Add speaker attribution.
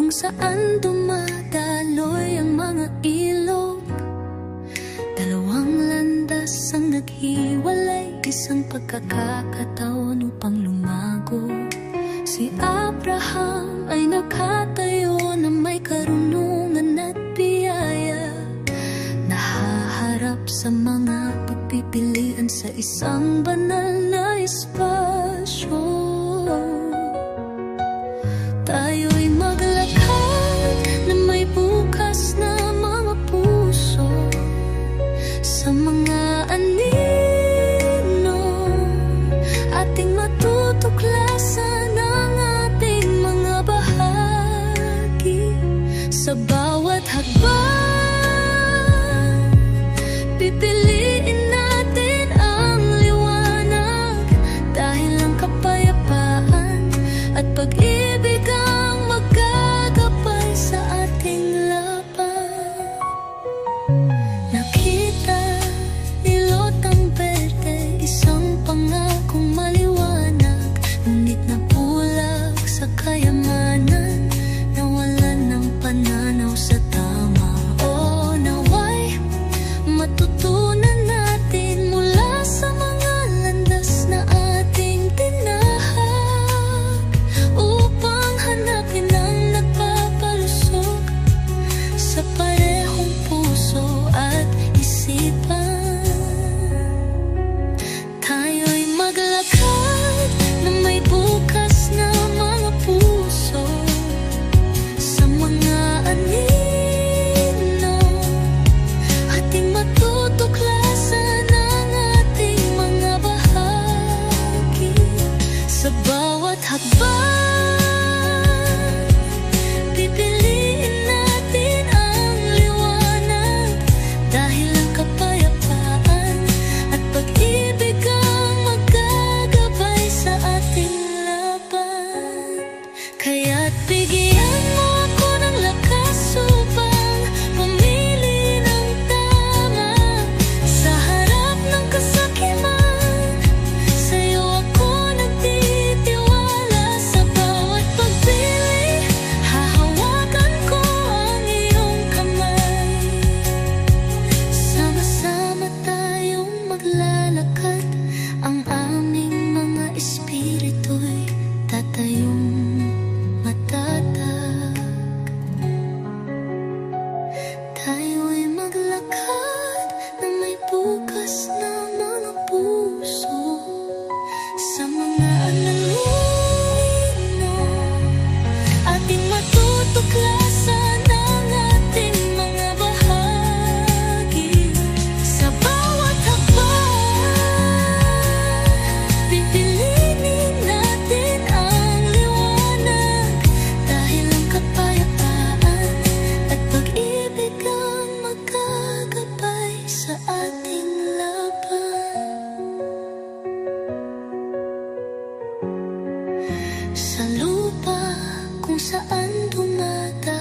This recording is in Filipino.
Speaker 1: kung saan dumadaloy ang mga ilog. Dalawang landas ang naghiwalay, isang pagkakataon upang lumago. Si Abraham ay nakatayo na may karunungan at biyaya, nahaharap sa mga pagpipilian sa isang banal na espasyo. Tayo'y maglakad na may bukas na mga puso, sa mga anino ating matutuklasan ang ating mga bahagi. Sa bawat hakbang, pipiliin natin ang liwanag, dahil ang kapayapaan at pag-ibig ang magagabay sa ating laban. Nakita ni Lot ang berde, isang pangakong maliwanag, ngunit nabulag sa kayamanan, nawalan ng pananaw sa tama. O naway matutunan natin mula sa mga landas na ating tinahak, upang hanapin ang nagpapalusog sa parehong puso at isipan. Tayo'y maglakad na may bukas na mga puso, sa mga anino ating matutuklasan ang ating mga bahagi. Sa bawat hakbang, pipiliin natin ang liwanag, dahil ang kapayapaan at pag-ibig ang magagabay sa ating laban. Kaya't bigyan mo ako ng lakas upang pumili ng tama sa harap ng kasakiman. Sa'yo ako nagtitiwala, sa bawat pagpili hahawakan ko ang iyong kamay. Sama-sama tayong maglalakad, ang aming mga espiritu'y tatayong matatag. Tayo'y maglakad na may bukas na mga puso, sa mga anino ating matutuklasan ang ating mga bahagi. Sa bawat hakbang, pipiliin natin ang liwanag, dahil ang kapayapaan at pag-ibig ang magagabay sa ating laban. Sa lupa kung saan dumadaloy